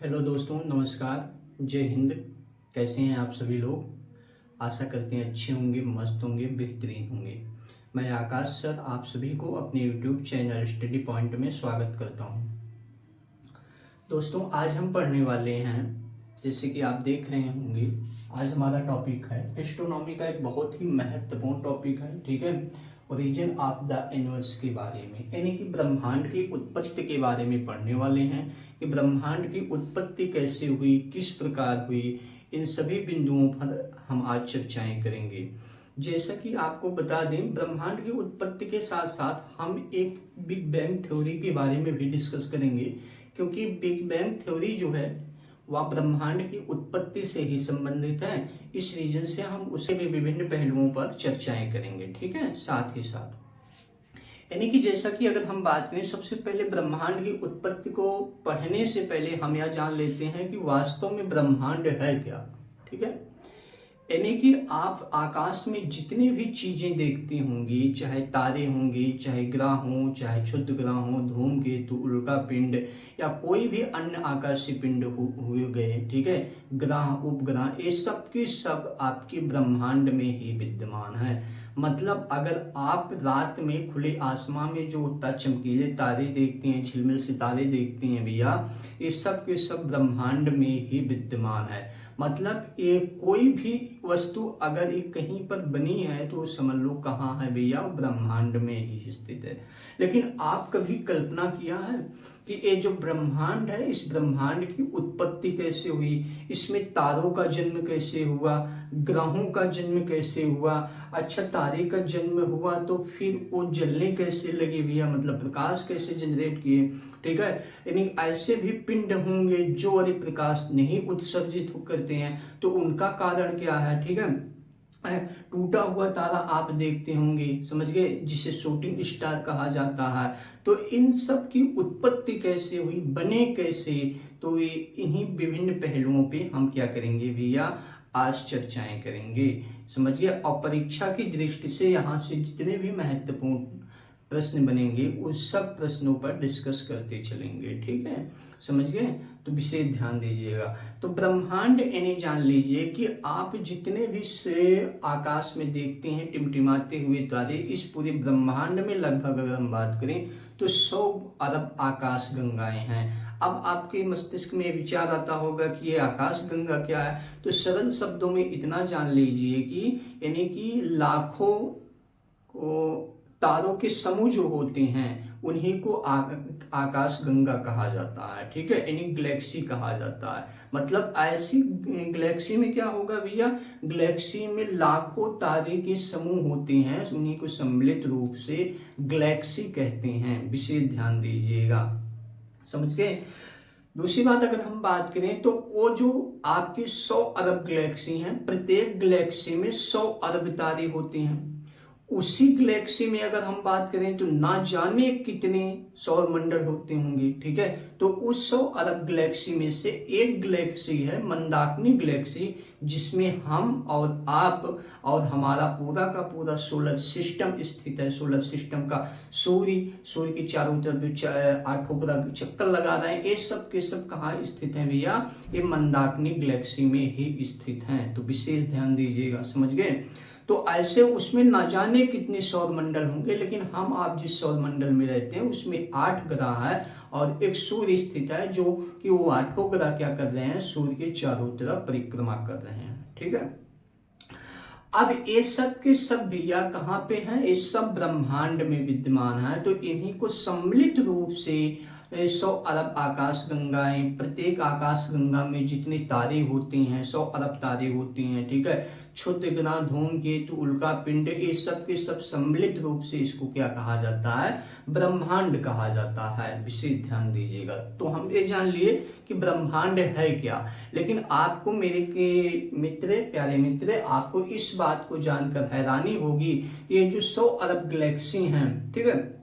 Hello दोस्तों, नमस्कार, जय हिंद। कैसे हैं आप सभी लोग? आशा करते हैं अच्छे होंगे, मस्त होंगे, बेहतरीन होंगे। मैं आकाश सर आप सभी को अपने यूट्यूब चैनल स्टडी पॉइंट में स्वागत करता हूं। दोस्तों, आज हम पढ़ने वाले हैं, जैसे कि आप देख रहे होंगे, आज हमारा टॉपिक है एस्ट्रोनॉमी का एक बहुत ही महत्वपूर्ण टॉपिक है। ठीक है, ओरिजिन ऑफ द यूनिवर्स के बारे में, यानी कि ब्रह्मांड की उत्पत्ति के बारे में पढ़ने वाले हैं कि ब्रह्मांड की उत्पत्ति कैसे हुई, किस प्रकार हुई, इन सभी बिंदुओं पर हम आज चर्चाएं करेंगे। जैसा कि आपको बता दें, ब्रह्मांड की उत्पत्ति के साथ साथ हम एक बिग बैंग थ्योरी के बारे में भी डिस्कस करेंगे, क्योंकि बिग बैंग थ्योरी जो है वह ब्रह्मांड की उत्पत्ति से ही संबंधित है। इस रीजन से हम उसे भी विभिन्न पहलुओं पर चर्चाएं करेंगे। ठीक है, साथ ही साथ यानी कि जैसा कि अगर हम बात करें, सबसे पहले ब्रह्मांड की उत्पत्ति को पढ़ने से पहले हम यह जान लेते हैं कि वास्तव में ब्रह्मांड है क्या। ठीक है, यानी कि आप आकाश में जितनी भी चीजें देखती होंगी, चाहे तारे होंगे, चाहे ग्रह हों, चाहे क्षुद्र ग्रह हों, धूमकेतु, उल्का पिंड या कोई भी अन्य आकाशीय पिंड हुए गए, ठीक है, ग्रह उपग्रह, ये सब के सब आपके ब्रह्मांड में ही विद्यमान है। मतलब अगर आप रात में खुले आसमान में जो उतना चमकीले तारे देखते हैं, झिलमिल सितारे देखते हैं भैया, ये सब के सब ब्रह्मांड में ही विद्यमान है। मतलब ये कोई भी वस्तु अगर ये कहीं पर बनी है तो समझ लो कहाँ है भैया, ब्रह्मांड में ही स्थित है। लेकिन आप कभी कल्पना किया है कि ये जो ब्रह्मांड है, इस ब्रह्मांड की उत्पत्ति कैसे हुई, इसमें तारों का जन्म कैसे हुआ, ग्रहों का जन्म कैसे हुआ? अच्छा, तारे का जन्म हुआ तो फिर वो जलने कैसे लगे भैया, मतलब प्रकाश कैसे जनरेट किए? ठीक है, यानी ऐसे भी पिंड होंगे जो अरे प्रकाश नहीं उत्सर्जित करते हैं, तो उनका कारण क्या है? ठीक है, टूटा हुआ तारा आप देखते होंगे, समझ गए, जिसे शूटिंग स्टार कहा जाता है। तो इन सब की उत्पत्ति कैसे हुई, बने कैसे? तो ये इन्हीं विभिन्न पहलुओं पे हम क्या करेंगे भैया, आज चर्चाएं करेंगे, समझिए। और परीक्षा की दृष्टि से यहाँ से जितने भी महत्वपूर्ण प्रश्न बनेंगे उस सब प्रश्नों पर डिस्कस करते चलेंगे। ठीक है, समझ गए, तो विशेष ध्यान दीजिएगा। तो ब्रह्मांड यानी जान लीजिए कि आप जितने भी से आकाश में देखते हैं टिमटिमाते हुए तारे, इस पूरे ब्रह्मांड में लगभग अगर हम बात करें तो 100 अरब आकाश गंगाएं हैं। अब आपके मस्तिष्क में विचार आता होगा कि ये आकाश गंगा क्या है, तो सरल शब्दों में इतना जान लीजिए कि यानी कि लाखों तारों के समूह जो होते हैं उन्हीं को आकाश गंगा कहा जाता है। ठीक है, यानी गैलेक्सी कहा जाता है। मतलब ऐसी गैलेक्सी में क्या होगा भैया, गैलेक्सी में लाखों तारे के समूह होते हैं, उन्हीं को सम्मिलित रूप से गैलेक्सी कहते हैं। विशेष ध्यान दीजिएगा, समझ गए। दूसरी बात अगर हम बात करें तो वो जो आपके 100 अरब गैलेक्सी हैं, प्रत्येक गैलेक्सी में 100 अरब तारे होते हैं। उसी गैलेक्सी में अगर हम बात करें तो ना जाने कितने सौर मंडल होते होंगे। ठीक है, तो उस 100 अरब गैलेक्सी में से एक गैलेक्सी है मंदाकिनी गैलेक्सी, जिसमें हम और आप और हमारा पूरा का पूरा सोलर सिस्टम स्थित है। सोलर सिस्टम का सूर्य के चारों तरफ जो 8 ग्रह चक्कर लगा रहे हैं, ये सब के सब कहाँ स्थित है भैया, ये मंदाकिनी गैलेक्सी में ही स्थित हैं। तो विशेष ध्यान दीजिएगा, समझ गए। तो ऐसे उसमें ना जाने कितने सौर मंडल होंगे, लेकिन हम आप जिस सौर मंडल में रहते हैं उसमें 8 ग्रह है और एक सूर्य स्थित है, जो कि वो 8 ग्रह क्या कर रहे हैं, सूर्य के चारों तरफ परिक्रमा कर रहे हैं। ठीक है, अब ये सब के सब भैया कहाँ पे हैं, ये सब ब्रह्मांड में विद्यमान है। तो इन्हीं को सम्मिलित रूप से 100 अरब आकाश गंगाएं, प्रत्येक आकाश गंगा में जितने तारे होते हैं 100 अरब तारे होते हैं। ठीक है, क्षुद्र ग्रह, धूमकेतु, उल्का पिंड, ये सब के सब सम्मिलित रूप से इसको क्या कहा जाता है, ब्रह्मांड कहा जाता है। विशेष ध्यान दीजिएगा। तो हम ये जान लिए कि ब्रह्मांड है क्या, लेकिन आपको मेरे के मित्र, प्यारे मित्र, आपको इस बात को जानकर हैरानी होगी, ये जो 100 अरब गैलेक्सी हैं, ठीक है,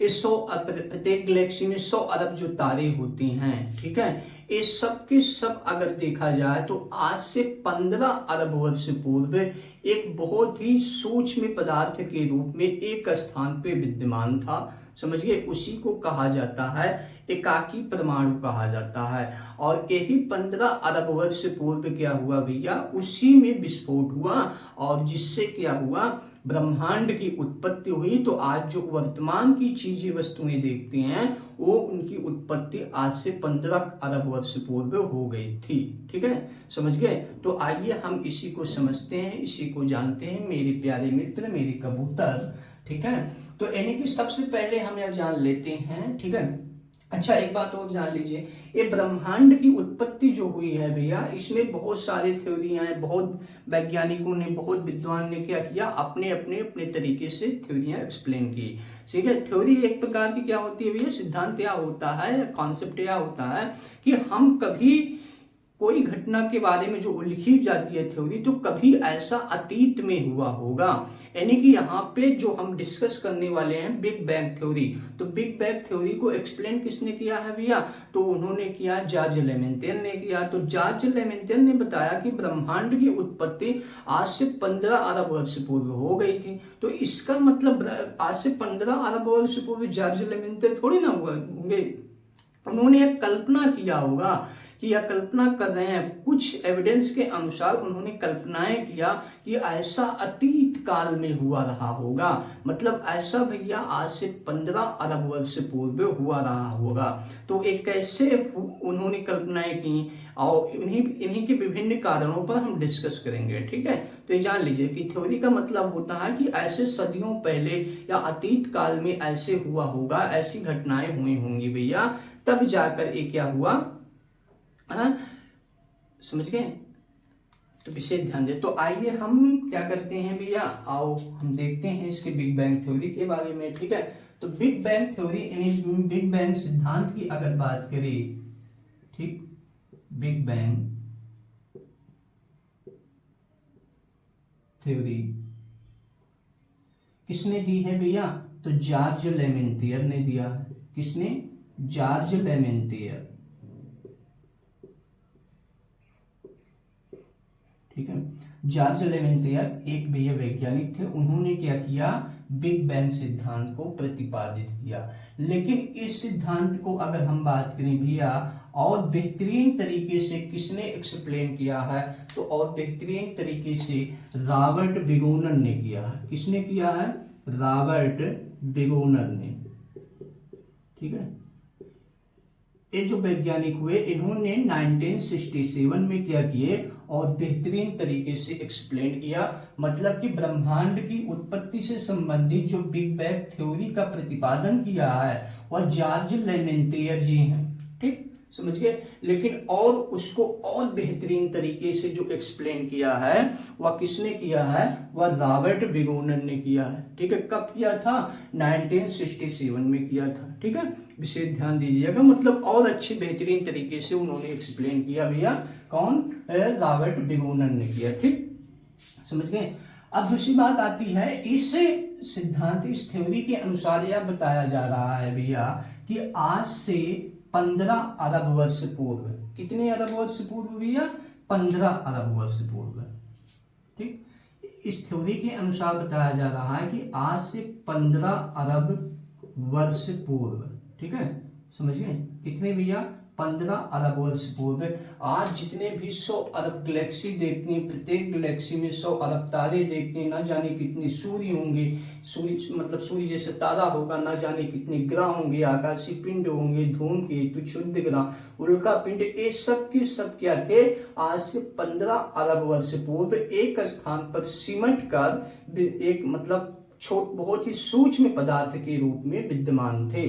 इस 100 प्रत्येक गैलेक्सी में 100 अरब जो तारे होती हैं, ठीक है, ये सब के सब अगर देखा जाए तो आज से 15 अरब वर्ष पूर्व एक बहुत ही सूक्ष्म पदार्थ के रूप में एक स्थान पे विद्यमान था, समझिए, उसी को कहा जाता है एकाकी परमाणु कहा जाता है। और यही 15 अरब वर्ष पूर्व क्या हुआ भैया, उसी में विस्फोट हुआ और जिससे क्या हुआ, ब्रह्मांड की उत्पत्ति हुई। तो आज जो वर्तमान की चीजें वस्तुएं देखते हैं वो उनकी उत्पत्ति आज से 15 अरब वर्ष पूर्व हो गई थी। ठीक है, समझ गए। तो आइए हम इसी को समझते हैं, इसी को जानते हैं मेरे प्यारे मित्र, मेरे कबूतर। ठीक है, तो यानी कि सबसे पहले हम यह जान लेते हैं। ठीक है, अच्छा एक बात और जान लीजिए, ये ब्रह्मांड की उत्पत्ति जो हुई है भैया, इसमें बहुत सारे थ्योरियां हैं, बहुत वैज्ञानिकों ने, बहुत विद्वान ने क्या किया, अपने अपने अपने तरीके से थ्योरियां एक्सप्लेन की। ठीक है, थ्योरी एक प्रकार की क्या होती है भैया, सिद्धांत क्या होता है, कॉन्सेप्ट क्या होता है कि हम कभी कोई घटना के बारे में जो लिखी जाती है थ्योरी, तो कभी ऐसा अतीत में हुआ होगा। यानी कि यहाँ पे जो हम डिस्कस करने वाले हैं बिग बैंग थ्योरी, तो बिग बैंग थ्योरी को एक्सप्लेन किसने किया है भैया, तो उन्होंने किया, जॉर्ज लेमेंटियर ने किया। तो जॉर्ज लेमेंटियर ने बताया कि ब्रह्मांड की उत्पत्ति आज से 15 अरब वर्ष पूर्व हो गई थी। तो इसका मतलब आज से 15 अरब वर्ष पूर्व जॉर्ज लेमेंटियर थोड़ी ना हुआ होंगे, उन्होंने एक कल्पना किया होगा कि यह कल्पना कर रहे हैं, कुछ एविडेंस के अनुसार उन्होंने कल्पनाएं किया कि ऐसा अतीत काल में हुआ रहा होगा। मतलब ऐसा भैया आज से 15 अरब वर्ष पूर्व हुआ रहा होगा। तो एक कैसे उन्होंने कल्पनाएं की और इन्हीं के विभिन्न कारणों पर हम डिस्कस करेंगे। ठीक है, तो ये जान लीजिए कि थ्योरी का मतलब होता है कि ऐसे सदियों पहले या अतीत काल में ऐसे हुआ होगा, ऐसी घटनाएं हुई होंगी भैया, तब जाकर ये क्या हुआ, समझ गए। तो विशेष ध्यान दे। तो आइए हम क्या करते हैं भैया, आओ हम देखते हैं इसके बिग बैंग थ्योरी के बारे में। ठीक है, तो बिग बैंग थ्योरी यानी बिग बैंग सिद्धांत की अगर बात करें, ठीक, बिग बैंग थ्योरी किसने दी है भैया, तो जॉर्ज लेमेंटियर ने दिया है। किसने, जॉर्ज लेमेंटियर। ठीक है, जॉर्ज लेमेंटियर एक भैया वैज्ञानिक थे, उन्होंने क्या किया, बिग बैंग सिद्धांत को प्रतिपादित किया। लेकिन इस सिद्धांत को अगर हम बात करें भैया और बेहतरीन तरीके से किसने एक्सप्लेन किया है, तो और बेहतरीन तरीके से रॉबर्ट बिगोनर ने किया है। किसने किया है, रॉबर्ट बिगोनर ने। ठीक है, ये जो वैज्ञानिक हुए इन्होंने 1967 में क्या किए और बेहतरीन तरीके से एक्सप्लेन किया। मतलब कि ब्रह्मांड की उत्पत्ति से संबंधित जो बिग बैंग थ्योरी का प्रतिपादन किया है वह जॉर्ज लेमेंटियर जी हैं। ठीक, समझ गए। लेकिन और उसको और बेहतरीन तरीके से जो एक्सप्लेन किया है वह किसने किया है, वह रॉबर्ट बिगोनर ने किया है। ठीक है, कब किया था, 1967 में किया था। ठीक है, विशेष ध्यान दीजिएगा, मतलब और अच्छे बेहतरीन तरीके से उन्होंने एक्सप्लेन किया भैया, कौन, रॉबर्ट बिगोनर ने किया। ठीक, समझ गए। अब दूसरी बात आती है, इस सिद्धांत, इस थ्योरी के अनुसार यह बताया जा रहा है भैया कि आज से 15 अरब वर्ष पूर्व, कितने अरब वर्ष पूर्व भैया, 15 अरब वर्ष पूर्व। ठीक, इस थ्योरी के अनुसार बताया जा रहा है कि आज से 15 अरब वर्ष पूर्व, ठीक है, समझिए कितने भैया, 15 अरब वर्ष पूर्व। आज जितने भी 100 अरब गैलेक्सी देखते हैं, प्रत्येक गैलेक्सी में 100 अरब तारे देखते हैं, ना जाने कितने सूर्य होंगे, सूर्य मतलब सूर्य जैसे तारा होगा, ना जाने कितने ग्रह होंगे, आकाशीय पिंड होंगे, धूमकेतु, क्षुद्र ग्रह, उल्का पिंड, ये सब के सब क्या थे, आज से 15 अरब वर्ष पूर्व एक स्थान पर सिमट कर एक मतलब बहुत ही सूक्ष्म पदार्थ के रूप में विद्यमान थे।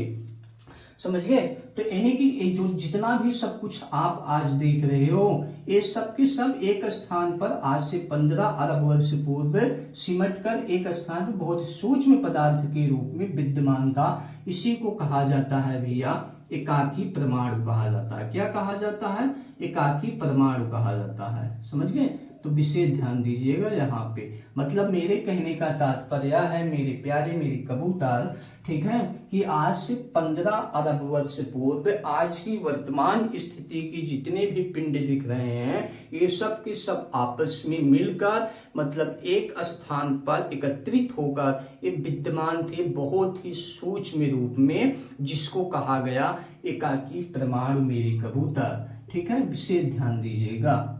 समझ गए। तो यानी कि ये जो जितना भी सब कुछ आप आज देख रहे हो, ये सब के सब एक स्थान पर आज से 15 अरब वर्ष पूर्व सिमट कर एक स्थान पर बहुत सूक्ष्म पदार्थ के रूप में विद्यमान था। इसी को कहा जाता है भैया एकाकी परमाणु कहा जाता है। क्या कहा जाता है, एकाकी परमाणु कहा जाता है। समझ गए। तो विशेष ध्यान दीजिएगा यहाँ पे। मतलब मेरे कहने का तात्पर्य है मेरे प्यारे मेरे कबूतर, ठीक है, कि आज से 15 अरब वर्ष पूर्व आज की वर्तमान स्थिति की जितने भी पिंड दिख रहे हैं ये सब के सब आपस में मिलकर मतलब एक स्थान पर एकत्रित होकर ये विद्यमान थे बहुत ही सूक्ष्म रूप में, जिसको कहा गया एकाकी परमाणु मेरे कबूतर, ठीक है, विशेष ध्यान दीजिएगा,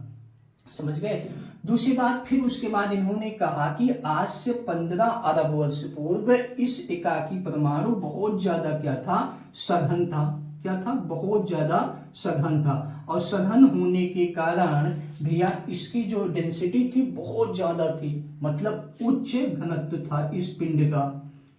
समझ गए। दूसरी बात, फिर उसके बाद इन्होंने कहा कि आज से 15 अरब वर्ष पूर्व इस एकाकी परमाणु बहुत ज्यादा क्या था, सघन था, क्या था, बहुत ज्यादा सघन था, और सघन होने के कारण भैया इसकी जो डेंसिटी थी बहुत ज्यादा थी, मतलब उच्च घनत्व था इस पिंड का,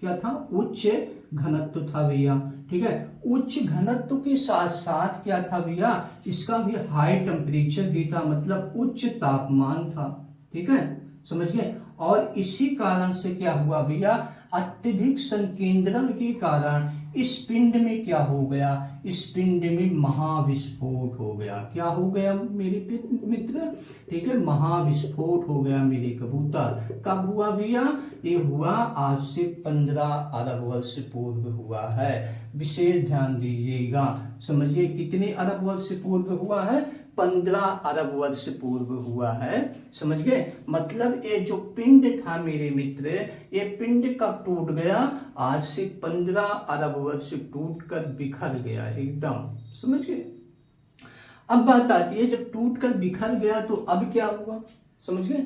क्या था, उच्च घनत्व था भैया, ठीक है। उच्च घनत्व के साथ साथ क्या था भैया, इसका भी हाई टेम्परेचर भी था, मतलब उच्च तापमान था, ठीक है, समझ गए। और इसी कारण से क्या हुआ भैया, अत्यधिक संकेंद्रण के कारण इस पिंड में क्या हो गया, इस पिंड में महाविस्फोट हो गया। क्या हो गया मेरे मित्र, ठीक है, महाविस्फोट हो गया मेरे कबूतर। कब हुआ भैया, ये हुआ आज से 15 अरब वर्ष पूर्व हुआ है, विशेष ध्यान दीजिएगा, समझिए कितने अरब वर्ष पूर्व हुआ है, 15 अरब वर्ष पूर्व हुआ है, समझ गए। मतलब ये जो पिंड था मेरे मित्र, ये पिंड कब टूट गया, आज से 15 अरब वर्ष टूटकर बिखर गया एकदम, समझ गए। अब बात आती है जब टूटकर बिखर गया तो अब क्या हुआ, समझ गए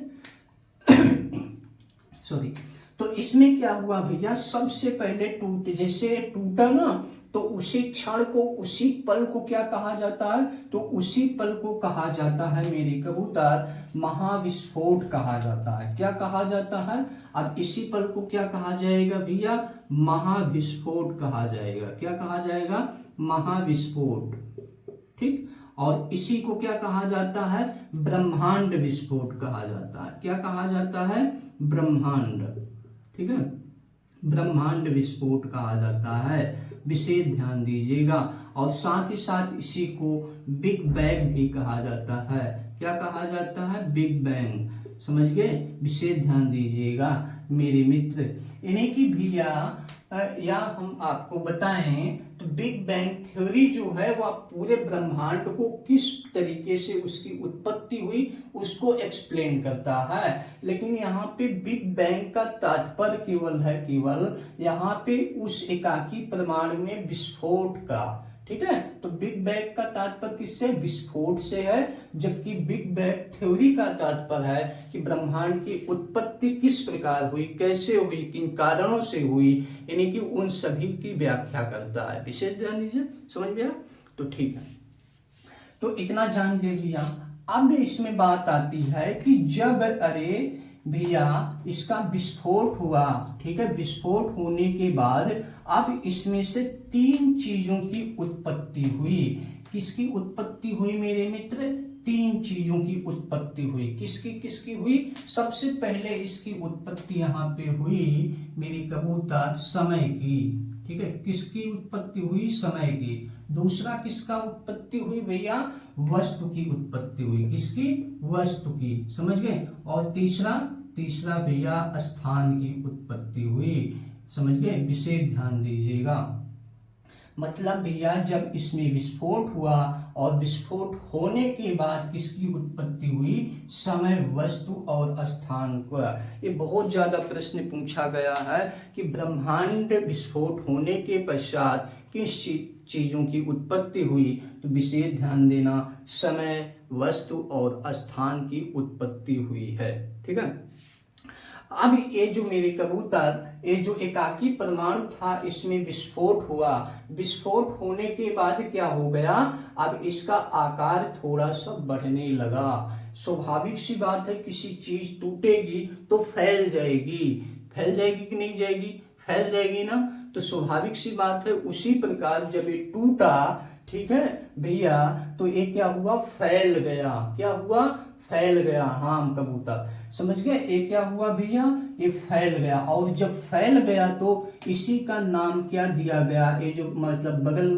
सॉरी। तो इसमें क्या हुआ भैया, सबसे पहले जैसे टूटा ना, तो उसी क्षण को, उसी पल को क्या कहा जाता है, तो उसी पल को कहा जाता है मेरे कबूतर महाविस्फोट कहा जाता है। क्या कहा जाता है, अब इसी पल को क्या कहा जाएगा भैया, महाविस्फोट कहा जाएगा। क्या कहा जाएगा, महाविस्फोट, ठीक। और इसी को क्या कहा जाता है, ब्रह्मांड विस्फोट कहा जाता है। क्या कहा जाता है, ब्रह्मांड, ठीक है, ब्रह्मांड विस्फोट कहा जाता है, विशेष ध्यान दीजिएगा। और साथ ही साथ इसी को बिग बैंग भी कहा जाता है। क्या कहा जाता है, बिग बैंग, समझ गए, विशेष ध्यान दीजिएगा मेरे मित्र। इन्हीं की भैया या हम आपको बताएं तो बिग बैंग थ्योरी जो है वह पूरे ब्रह्मांड को किस तरीके से उसकी उत्पत्ति हुई उसको एक्सप्लेन करता है। लेकिन यहाँ पे बिग बैंग का तात्पर्य केवल है, केवल यहाँ पे उस एकाकी परमाणु में विस्फोट का, ठीक है। तो बिग बैंग का तात्पर्य किससे, विस्फोट से है, जबकि बिग बैंग थ्योरी का तात्पर्य है कि ब्रह्मांड की उत्पत्ति किस प्रकार हुई, कैसे हुई, किन कारणों से हुई, यानी कि उन सभी की व्याख्या करता है। विशेष ध्यान दीजिए, समझ गया, तो ठीक है। तो इतना जान ले लिया। अब इसमें बात आती है कि जब अरे भैया इसका विस्फोट हुआ, ठीक है, विस्फोट होने के बाद अब इसमें से 3 चीजों की उत्पत्ति हुई। किसकी उत्पत्ति हुई मेरे मित्र, 3 चीजों की उत्पत्ति हुई। किसकी किसकी हुई, सबसे पहले इसकी उत्पत्ति यहाँ पे हुई मेरी कबूतर समय की, ठीक है, किसकी उत्पत्ति हुई, समय की। दूसरा किसका उत्पत्ति हुई भैया, वस्तु की उत्पत्ति हुई, किसकी, वस्तु की, समझ गए। और तीसरा भैया स्थान की उत्पत्ति हुई, समझ गए, विशेष ध्यान दीजिएगा। मतलब भैया जब इसमें विस्फोट हुआ और विस्फोट होने के बाद किसकी उत्पत्ति हुई, समय, वस्तु और स्थान का। ये बहुत ज्यादा प्रश्न पूछा गया है कि ब्रह्मांड विस्फोट होने के पश्चात किस चीजों की उत्पत्ति हुई, तो विशेष ध्यान देना, समय, वस्तु और स्थान की उत्पत्ति हुई है, ठीक है। अब ये जो मेरे कबूतर, ये जो एकाकी परमाणु था इसमें विस्फोट हुआ, विस्फोट होने के बाद क्या हो गया, अब इसका आकार थोड़ा सा बढ़ने लगा। स्वाभाविक सी बात है, किसी चीज टूटेगी तो फैल जाएगी, फैल जाएगी कि नहीं जाएगी, फैल जाएगी ना। तो स्वाभाविक सी बात है, उसी प्रकार जब ये टूटा, ठीक है भैया, तो ये क्या हुआ, फैल गया। क्या हुआ, फैल गया, हाँ कबूतर, समझ गए। ये क्या हुआ भैया, ये फैल गया। और जब फैल गया तो इसी का नाम क्या दिया गया, ये जो मतलब बगल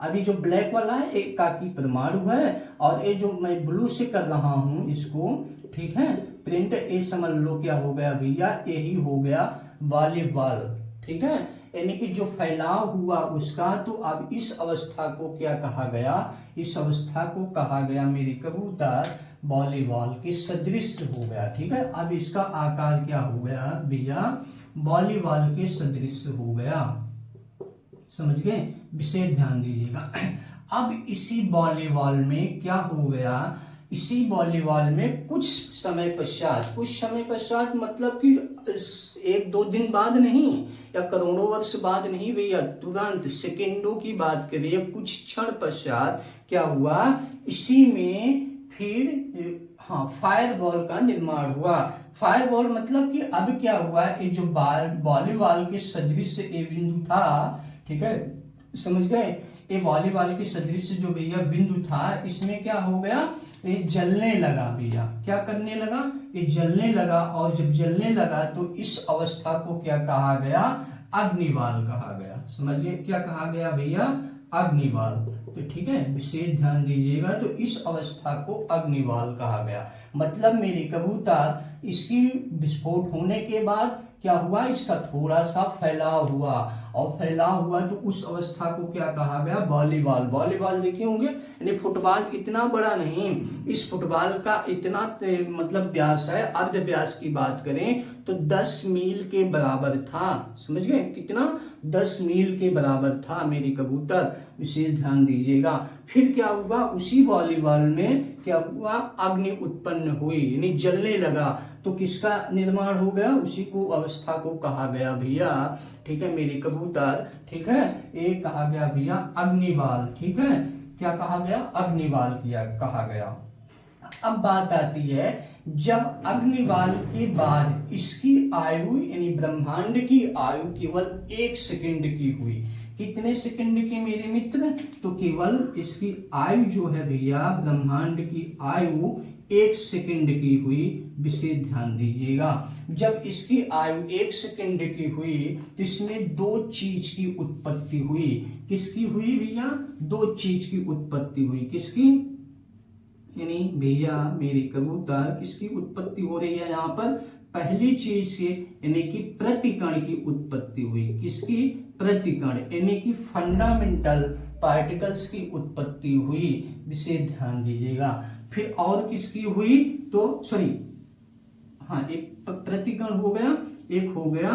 अभी जो ब्लैक वाला है एक काकी परमाणु है, और ये जो मैं ब्लू से कर रहा हूं इसको, ठीक है, प्रिंट, ये समझ लो क्या हो गया भैया, यही हो गया वॉलीबॉल, ठीक है, यानी कि जो फैलाव हुआ उसका। तो अब इस अवस्था को क्या कहा गया, इस अवस्था को कहा गया मेरे कबूतर वॉलीबॉल के सदृश हो गया, ठीक है। अब इसका आकार क्या हो गया भैया, वॉलीबॉल के सदृश हो गया, समझ गए, विशेष ध्यान दीजिएगा। अब इसी वॉलीबॉल में क्या हो गया, इसी वॉलीबॉल में कुछ समय पश्चात मतलब कि 1-2 दिन बाद नहीं, या करोड़ों वर्ष बाद नहीं भैया, तुरंत सेकेंडों की बात करिए, कुछ क्षण पश्चात क्या हुआ, इसी में फिर फायरबॉल का निर्माण हुआ। फायरबॉल मतलब कि अब क्या हुआ, ये जो वॉलीबॉल के सदृश ये बिंदु था, ठीक है, समझ गए, ये वॉलीबॉल के सदृश जो भैया बिंदु था, इसमें क्या हो गया, ये जलने लगा भैया, क्या करने लगा, ये जलने लगा, और जब जलने लगा तो इस अवस्था को क्या कहा गया, अग्निबाल कहा गया, समझिए क्या कहा गया भैया, अग्निबाल। तो ठीक है, विशेष ध्यान दीजिएगा, तो इस अवस्था को अग्निबाल कहा गया। मतलब मेरे कबूतर इसकी विस्फोट होने के बाद क्या हुआ, इसका थोड़ा सा फैलाव हुआ, और फैलाव हुआ तो उस अवस्था को क्या कहा गया, वॉलीबॉल। वॉलीबॉल देखे होंगे, यानी फुटबॉल इतना बड़ा नहीं, इस फुटबॉल का इतना मतलब व्यास है, अर्ध व्यास की बात करें तो 10 मील के बराबर था, समझ गए, कितना, 10 मील के बराबर था मेरी कबूतर, विशेष ध्यान दीजिएगा। फिर क्या हुआ, उसी वॉलीबॉल में क्या हुआ, अग्नि उत्पन्न हुई, यानी जलने लगा, तो किसका निर्माण हो गया, उसी को अवस्था को कहा गया भैया, ठीक है मेरी कबूतर, ठीक है, ये कहा गया भैया अग्निबाल, ठीक है, क्या कहा गया, अग्निबाल किया कहा गया। अब बात आती है, जब अग्निबाल के बाद इसकी आयु यानी ब्रह्मांड की आयु केवल 1 सेकंड की हुई, कितने सेकंड की मेरे मित्र, तो केवल इसकी आयु जो है भैया, ब्रह्मांड की आयु 1 सेकंड की हुई, विशेष ध्यान दीजिएगा। जब इसकी आयु 1 सेकंड की हुई तो इसमें 2 चीज की उत्पत्ति हुई, किसकी हुई भैया, 2 चीज की उत्पत्ति हुई, किसकी, यानी भैया मेरी कबूतर किसकी उत्पत्ति हो रही है यहाँ पर, पहली चीज से, यानी कि प्रतिकण की उत्पत्ति हुई, किसकी, प्रतिकण, यानी कि फंडामेंटल पार्टिकल्स की उत्पत्ति हुई, विशेष ध्यान दीजिएगा। फिर और किसकी हुई, तो सॉरी, एक प्रतिकण हो गया, एक हो गया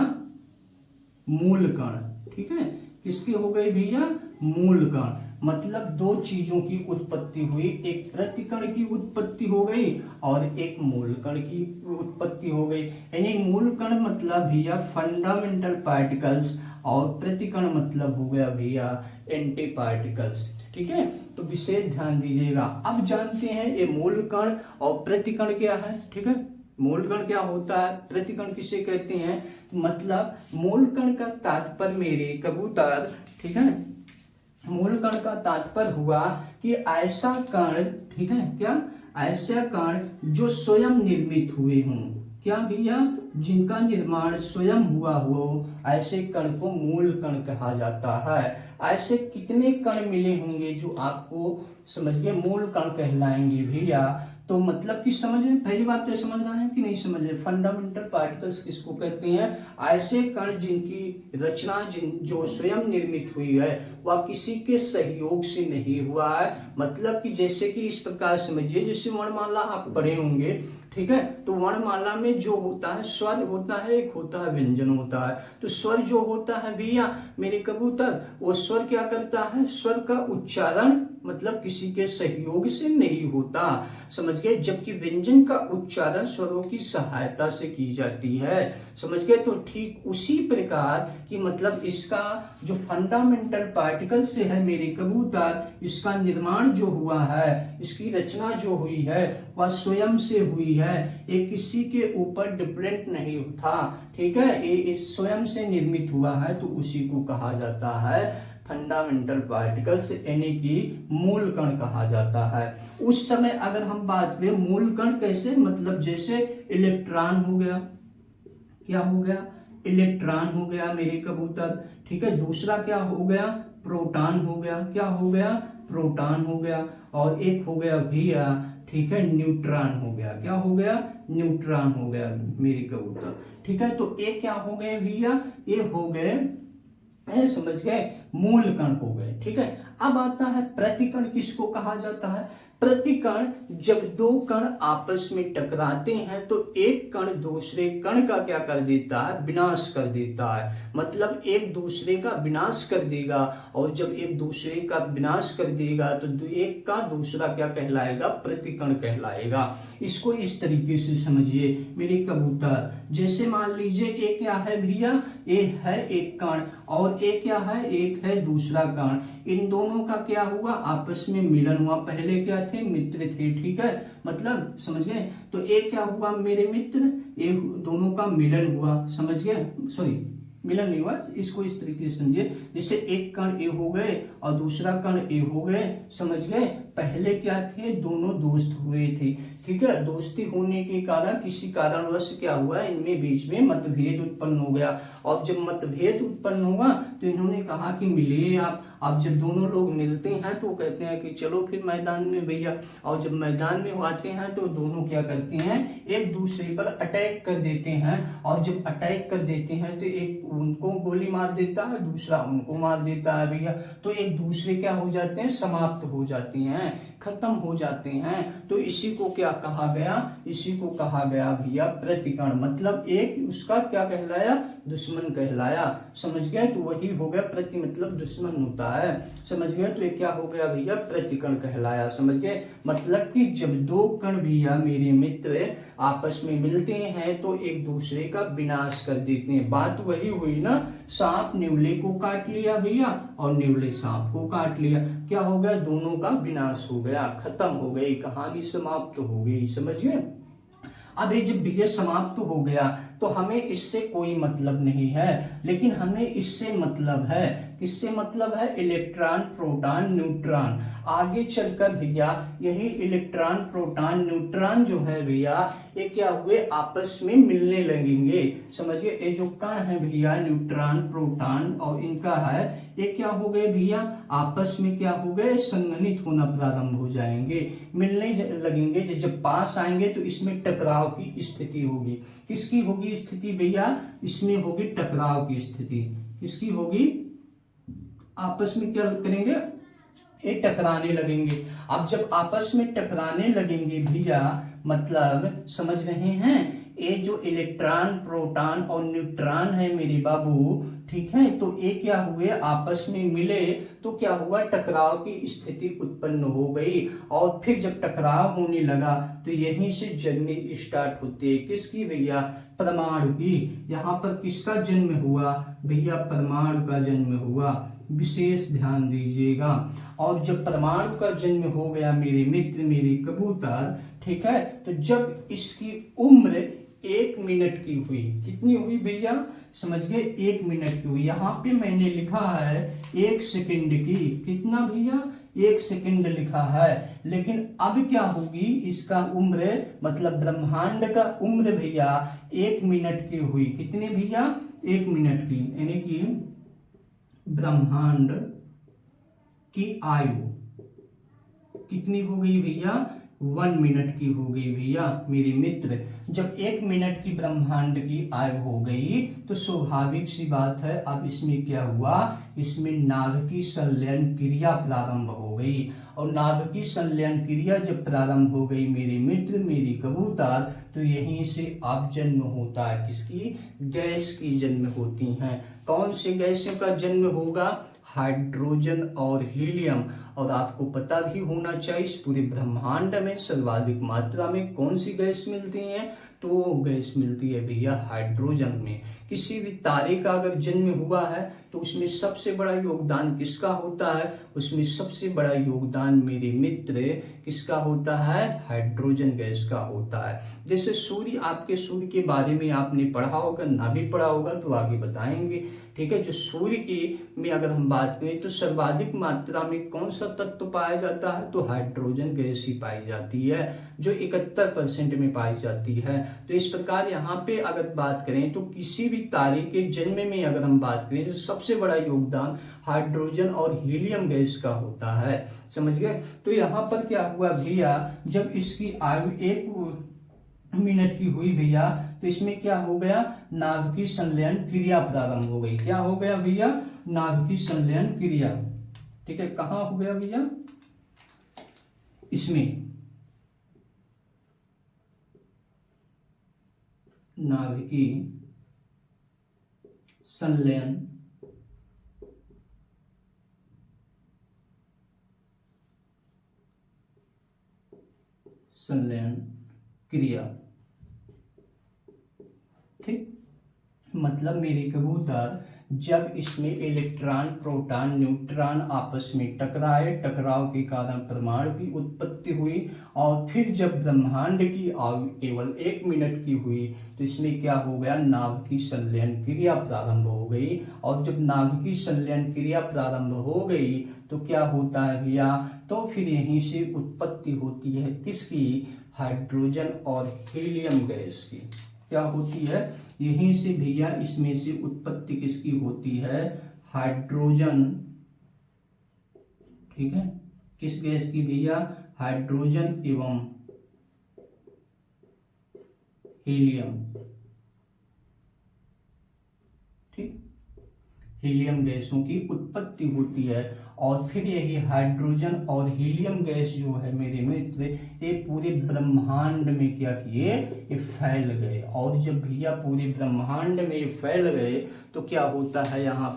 मूल कण, ठीक है, किसकी हो गई भैया, मूल कण, मतलब 2 चीजों की उत्पत्ति हुई, एक प्रतिकण की उत्पत्ति हो गई और एक मूल कण की उत्पत्ति हो गई। यानी मूल कण मतलब भैया फंडामेंटल पार्टिकल्स, और प्रतिकण मतलब हो गया भैया एंटी पार्टिकल्स, ठीक है, तो विशेष ध्यान दीजिएगा। अब जानते हैं ये मूल कण और प्रतिकण क्या है, ठीक है, मूल कण क्या होता है, प्रतिकण किसे कहते हैं, मतलब मूल कण का तात्पर्य मेरे कबूतर, ठीक है, मूल कण का तात्पर्य हुआ कि ऐसा कण, ठीक है, क्या, ऐसा कण जो स्वयं निर्मित हुए हों, क्या भैया, जिनका निर्माण स्वयं हुआ हो, ऐसे कण को मूल कण कहा जाता है। ऐसे कितने कण मिले होंगे जो आपको समझिए मूल कण कहलाएंगे भैया, तो मतलब कि समझ में, पहली बात तो समझ रहा है कि नहीं समझ रहे, फंडामेंटल पार्टिकल्स किसको कहते हैं, ऐसे कण जिनकी रचना जो स्वयं निर्मित हुई है, वह किसी के सहयोग से नहीं हुआ है। मतलब कि जैसे कि इस प्रकार समझिए, जैसे वर्णमाला आप पढ़े होंगे, ठीक है, तो वर्णमाला में जो होता है स्वर होता है, एक होता है व्यंजन होता है, तो स्वर जो होता है भैया मेरे कबूतर, वो स्वर क्या करता है, स्वर का उच्चारण मतलब किसी के सहयोग से नहीं होता, समझ गए, जबकि व्यंजन का उच्चारण स्वरों की सहायता से की जाती है, समझ गए। तो ठीक उसी प्रकार कि मतलब इसका जो फंडामेंटल पार्टिकल से है मेरे कबूतर, इसका निर्माण जो हुआ है, इसकी रचना जो हुई है वह स्वयं से हुई है, ये किसी के ऊपर डिपेंडेंट नहीं था, ठीक है, ये स्वयं से निर्मित हुआ है, तो उसी को कहा जाता है फंडामेंटल पार्टिकल्स, यानी कि मूल कण कहा जाता है। उस समय अगर हम बात करें मूल कण कैसे, मतलब जैसे इलेक्ट्रॉन हो गया, क्या हो गया, इलेक्ट्रॉन हो गया मेरे कबूतर, ठीक है, दूसरा क्या हो गया, प्रोटॉन हो गया, क्या हो गया, प्रोटॉन हो गया, और एक हो गया भैया, ठीक है, न्यूट्रॉन हो गया, क्या हो गया, न्यूट्रॉन हो गया मेरे कबूतर, ठीक है। तो ये क्या हो गए भैया, ये हो गए, समझ गए, मूल कण हो गए, ठीक है। अब आता है प्रतिकण, किसको कहा जाता है, प्रतिकण जब दो कण आपस में टकराते हैं तो एक कण दूसरे कण का क्या कर देता है, विनाश कर देता है, मतलब एक दूसरे का विनाश कर देगा, और जब एक दूसरे का विनाश कर देगा तो एक का दूसरा क्या कहलाएगा, प्रतिकण कहलाएगा। इसको इस तरीके से समझिए मेरे कबूतर, जैसे मान लीजिए ये क्या है भैया, ये है एक कण, और ये क्या है, एक है दूसरा कण, इन दोनों का क्या हुआ, आपस में मिलन हुआ, पहले क्या थे, मित्र थे, ठीक है, मतलब समझ गए। तो ये क्या हुआ मेरे मित्र, ये दोनों का मिलन हुआ, समझ गए, सॉरी मिलन नहीं हुआ, इसको इस तरीके से समझिए, जैसे एक कण ए हो गए और दूसरा कण ए हो गए, समझ गए। पहले क्या थे, दोनों दोस्त हुए थे, ठीक है, दोस्ती होने के कारण किसी कारणवश क्या हुआ, इनमें बीच में मतभेद उत्पन्न हो गया, और जब मतभेद उत्पन्न हुआ तो इन्होंने कहा कि मिलिए आप। अब जब दोनों लोग मिलते हैं तो कहते हैं कि चलो फिर मैदान में भैया, और जब मैदान में आते हैं तो दोनों क्या करते हैं, एक दूसरे पर अटैक कर देते हैं, और जब अटैक कर देते हैं तो एक उनको गोली मार देता है, दूसरा उनको मार देता है भैया, तो एक दूसरे क्या हो जाते हैं, समाप्त हो जाते हैं, खत्म हो जाते हैं। तो इसी को क्या कहा गया, इसी को कहा गया भैया प्रतिकण, मतलब एक उसका क्या कहलाया, दुश्मन कहलाया, समझ गए। तो वही हो गया, प्रति मतलब दुश्मन होता है, समझ गए। तो ये क्या हो गया भैया, प्रतिकण कहलाया, समझ गए। मतलब कि जब दो कण भैया मेरे मित्र आपस में मिलते हैं तो एक दूसरे का विनाश कर देते हैं। बात वही हुई ना, सांप नेवले को काट लिया भैया और नेवले सांप को काट लिया, क्या हो गया, दोनों का विनाश हो गया, खत्म हो गई, कहानी समाप्त हो गई, समझिए। अब ये जब भैया समाप्त हो गया तो हमें इससे कोई मतलब नहीं है, लेकिन हमें इससे मतलब है, किससे मतलब है, इलेक्ट्रॉन प्रोटॉन न्यूट्रॉन। आगे चलकर भैया यही इलेक्ट्रॉन प्रोटॉन न्यूट्रॉन जो है भैया ये क्या हुए, आपस में मिलने लगेंगे, समझिए। ये जो कण है भैया न्यूट्रॉन प्रोटॉन और इनका है, ये क्या हो गए भैया, आपस में क्या हो गए, संघनित होना प्रारंभ हो जाएंगे, मिलने लगेंगे। जब पास आएंगे तो इसमें टकराव की स्थिति होगी, किसकी होगी स्थिति भैया, इसमें होगी टकराव की स्थिति, किसकी होगी, आपस में क्या करेंगे, ये टकराने लगेंगे। अब जब आपस में टकराने लगेंगे भैया, मतलब समझ रहे हैं, ये जो इलेक्ट्रॉन प्रोटॉन और न्यूट्रॉन है मेरे बाबू, ठीक है, तो ये क्या हुए, आपस में मिले तो क्या हुआ, टकराव की स्थिति उत्पन्न हो गई, और फिर जब टकराव होने लगा तो यहीं से जर्नी स्टार्ट होती है, किसकी भैया, परमाणु की। यहाँ पर किसका जन्म हुआ भैया, परमाणु का जन्म हुआ, विशेष ध्यान दीजिएगा। और जब परमाणु का जन्म हो गया मेरे मित्र मेरे कबूतर, ठीक है, तो जब इसकी उम्र 1 मिनट की हुई, कितनी हुई भैया, समझ गए, 1 मिनट की हुई। यहाँ पे मैंने लिखा है 1 सेकंड की, कितना भैया, 1 सेकंड लिखा है, लेकिन अब क्या होगी, इसका उम्र मतलब ब्रह्मांड का उम्र भैया 1 मिनट की हुई, कितने भैया, 1 मिनट की, यानी कि ब्रह्मांड की आयु कितनी हो गई भैया, 1 मिनट की हो गई भैया मेरे मित्र। जब 1 मिनट की ब्रह्मांड की आयु हो गई तो स्वाभाविक सी बात है, अब इसमें क्या हुआ, इसमें नाभिकीय संलयन क्रिया प्रारंभ हो गई, और नाभिकीय संलयन क्रिया जब प्रारंभ हो गई मेरे मित्र मेरी कबूतर, तो यहीं से अब जन्म होता है, किसकी, गैस की जन्म होती हैं। कौन से गैसों का जन्म होगा, हाइड्रोजन और हीलियम। और आपको पता भी होना चाहिए इस पूरे ब्रह्मांड में सर्वाधिक मात्रा में कौन सी गैस मिलती है, तो वो गैस मिलती है भैया हाइड्रोजन में। किसी भी तारे का अगर जन्म हुआ है तो उसमें सबसे बड़ा योगदान किसका होता है, उसमें सबसे बड़ा योगदान मेरे मित्र किसका होता है, हाइड्रोजन गैस का होता है। जैसे सूर्य, आपके सूर्य के बारे में आपने पढ़ा होगा, ना भी पढ़ा होगा तो आगे बताएंगे, ठीक है। जो सूर्य की में अगर हम बात करें तो सर्वाधिक मात्रा में कौन सा तत्व पाया जाता है, तो हाइड्रोजन गैस ही पाई जाती है, जो 71% में पाई जाती है। तो इस प्रकार यहाँ पे अगर बात करें तो किसी भी तारे के जन्म में अगर हम बात करें तो सबसे बड़ा योगदान हाइड्रोजन और हीलियम गैस का होता है, समझ गए। तो यहाँ पर क्या हुआ भैया, जब इसकी आयु 1 मिनट की हुई भैया, तो इसमें क्या हो गया, नाभिकीय संलयन क्रिया प्रारंभ हो गई। क्या हो गया भैया, नाभिकीय संलयन क्रिया। ठीक है, कहाँ हो गया भैया, इसमें नाभिकीय संलयन क्रिया। ठीक, मतलब मेरे कबूतर, जब इसमें इलेक्ट्रॉन, प्रोटॉन, न्यूट्रॉन आपस में टकराए, टकराव के कारण परमाणु की उत्पत्ति हुई, और फिर जब ब्रह्मांड की आयु केवल 1 मिनट की हुई, तो इसमें क्या हो गया, नाभिकीय संलयन क्रिया प्रारंभ हो गई। और जब नाभिकीय संलयन क्रिया प्रारंभ हो गई तो क्या होता है भैया, तो फिर यहीं से उत्पत्ति होती है किसकी, हाइड्रोजन और हीलियम गैस की। क्या होती है, यहीं से भैया इसमें से उत्पत्ति किसकी होती है, हाइड्रोजन। ठीक है, किस गैस की भैया, हाइड्रोजन एवं हीलियम। ठीक, हीलियम गैसों की उत्पत्ति होती है, और फिर यही हाइड्रोजन और हीलियम गैस जो है मेरे मित्र, ये पूरे ब्रह्मांड में क्या किए, ये फैल गए। और जब भैया पूरे ब्रह्मांड में ये फैल गए तो क्या होता है, यहाँ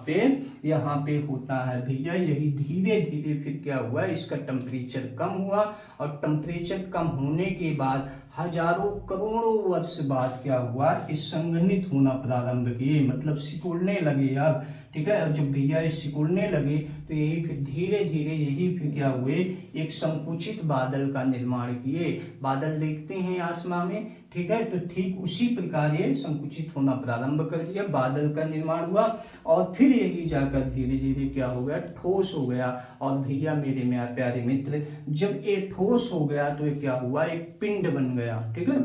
पे होता है भैया, यही धीरे धीरे फिर क्या हुआ, इसका टेम्परेचर कम हुआ, और टेम्परेचर कम होने के बाद हजारों करोड़ों वर्ष बाद क्या हुआ, ये संघनित होना प्रारंभ किए, मतलब सिकुड़ने लगे अब। ठीक है, और जब भैया ये सिकुड़ने लगे तो यही फिर धीरे धीरे यही फिर क्या हुए, एक संकुचित बादल का निर्माण किए। बादल देखते हैं आसमान में, ठीक है, तो ठीक उसी प्रकार ये संकुचित होना प्रारंभ कर दिया, बादल का निर्माण हुआ, और फिर यही जाकर धीरे धीरे क्या हो गया, ठोस हो गया। और भैया मेरे में प्यारे मित्र, जब ये ठोस हो गया तो ये क्या हुआ, एक पिंड बन गया। ठीक है,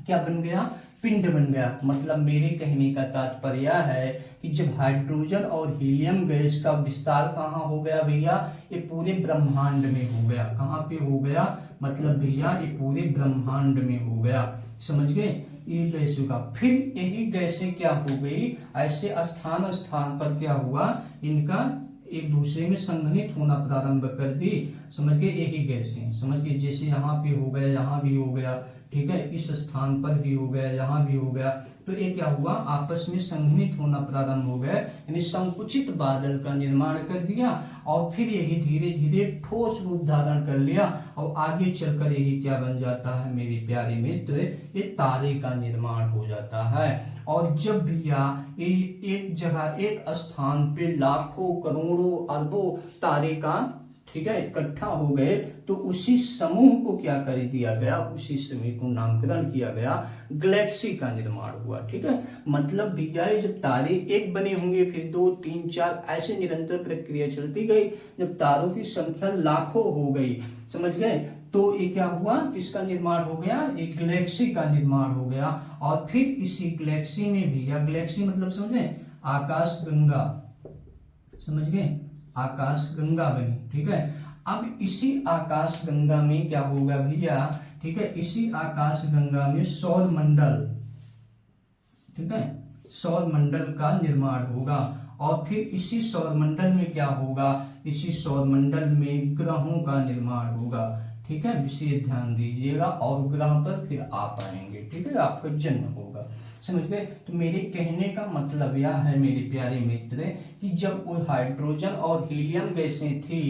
क्या बन गया, पिंड बन गया। मतलब मेरे कहने का तात्पर्य है कि जब हाइड्रोजन और हीलियम गैस का विस्तार कहाँ हो गया भैया, ये पूरे ब्रह्मांड में हो गया। कहाँ पे हो गया, मतलब भैया ये पूरे ब्रह्मांड में हो गया, समझ गए, ये गैसों का। फिर यही गैसें क्या हो गई, ऐसे स्थान स्थान पर क्या हुआ, इनका एक दूसरे में संघनित होना प्रारंभ कर दी, समझ गए, यही गैसें, समझ गए, जैसे यहाँ पे हो गया, यहाँ भी हो गया, ठीक है, इस स्थान पर भी हो गया, यहाँ भी हो गया, तो ये क्या हुआ, आपस में संघनित होना प्रारंभ हो गया, यानी संकुचित बादल का निर्माण कर दिया, और फिर यही धीरे धीरे ठोस रूप धारण कर लिया, और आगे चलकर यही क्या बन जाता है मेरे प्यारे मित्र, ये तारे का निर्माण हो जाता है। और जब भैया एक जगह, एक स्थान पे लाखों करोड़ों अरबों तारे का, ठीक है, इकट्ठा हो गए, तो उसी समूह को क्या कर दिया गया, उसी समूह को नामकरण किया गया, गैलेक्सी का निर्माण हुआ। ठीक है, मतलब भैया जब तारे एक बने होंगे, फिर 2, 3, 4 ऐसे निरंतर प्रक्रिया चलती गई, जब तारों की संख्या लाखों हो गई, समझ गए, तो ये क्या हुआ, किसका निर्माण हो गया, एक गैलेक्सी का निर्माण हो गया। और फिर इसी गैलेक्सी में भैया, गैलेक्सी मतलब समझे, आकाश गंगा, समझ गए, आकाश गंगा बनी। ठीक है, अब इसी आकाश गंगा में क्या होगा भैया, ठीक है, इसी आकाश गंगा में सौर मंडल, ठीक है, सौर मंडल का निर्माण होगा। और फिर इसी सौर मंडल में क्या होगा, इसी सौर मंडल में ग्रहों का निर्माण होगा। ठीक है, विशेष ध्यान दीजिएगा, और ग्रह पर फिर आप आएंगे, ठीक है, आपका जन्म होगा, समझ गए। तो मेरे कहने का मतलब यह है मेरे प्यारे मित्र, कि जब वो हाइड्रोजन और हीलियम गैसें थी,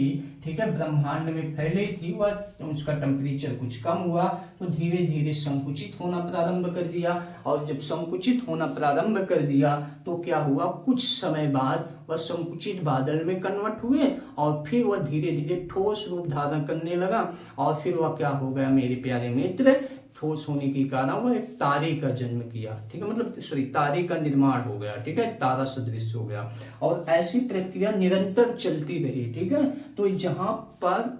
ठीक है, ब्रह्मांड में फैली थी, वह उसका टेम्परेचर कुछ कम हुआ, तो धीरे धीरे संकुचित होना प्रारंभ कर दिया, और जब संकुचित होना प्रारंभ कर दिया तो क्या हुआ, कुछ समय बाद वह संकुचित बादल में कन्वर्ट हुए, और फिर वह धीरे धीरे ठोस रूप धारण करने लगा, और फिर वह क्या हो गया मेरे प्यारे मित्र, ठोस होने के कारण वह एक तारे का जन्म किया, ठीक है, मतलब सॉरी तारे का निर्माण हो गया, ठीक है, तारा सदृश हो गया। और ऐसी प्रक्रिया निरंतर चलती रही, ठीक है। तो जहां पर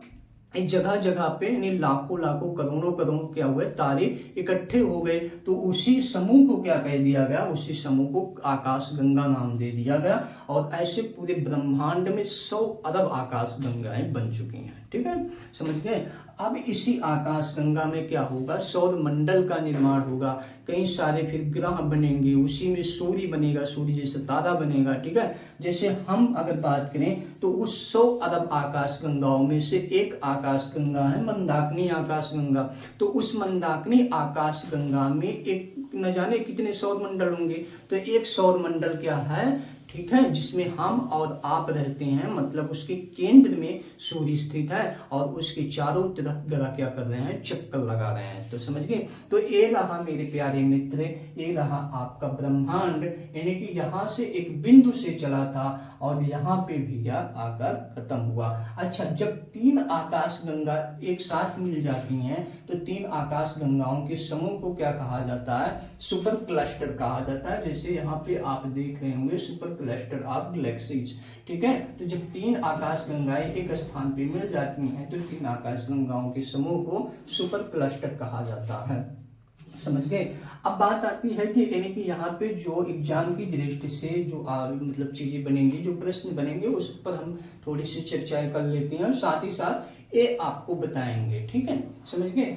जगह जगह पे यानी लाखों लाखों करोड़ों करोड़ों क्या हुए तारे इकट्ठे हो गए, तो उसी समूह को क्या कह दिया गया, उसी समूह को आकाश गंगा नाम दे दिया गया। और ऐसे पूरे ब्रह्मांड में 100 अरब आकाश गंगाएं बन चुकी हैं, ठीक है, समझ गए। अब इसी आकाश गंगा में क्या होगा, सौर मंडल का निर्माण होगा, कई सारे फिर ग्रह बनेंगे, उसी में सूर्य बनेगा, सूर्य जैसे तारा बनेगा, ठीक है। जैसे हम अगर बात करें तो उस 100 अरब आकाश गंगाओं में से एक आकाश गंगा है मंदाकिनी आकाश गंगा। तो उस मंदाकिनी आकाश गंगा में एक न जाने कितने सौर मंडल होंगे, तो एक सौर मंडल क्या है, ठीक है, जिसमें हम और आप रहते हैं, मतलब उसके केंद्र में सूर्य स्थित है और उसके चारों तरफ ग्रह क्या कर रहे हैं, चक्कर लगा रहे हैं। तो समझ गए। तो ये रहा मेरे प्यारे मित्र, ये रहा आपका ब्रह्मांड, यानी कि यहाँ से एक बिंदु से चला था और यहाँ पे भी यह आकर खत्म हुआ। अच्छा, जब 3 आकाश गंगा एक साथ मिल जाती हैं तो 3 आकाश गंगाओं के समूह को क्या कहा जाता है, सुपर क्लस्टर कहा जाता है। जैसे यहाँ पे आप देख रहे होंगे सुपर क्लस्टर ऑफ गैलेक्सीज, ठीक है। तो जब 3 आकाश गंगाएं एक स्थान पे मिल जाती हैं तो 3 आकाश गंगाओं के समूह को सुपर क्लस्टर कहा जाता है, समझ गए। अब बात आती है कि यानी कि यहाँ पे जो एग्जाम की दृष्टि से जो मतलब चीजें बनेंगी, जो प्रश्न बनेंगे, उस पर हम थोड़ी सी चर्चाएं कर लेते हैं और साथ ही साथ ये आपको बताएंगे, ठीक है, समझ गए।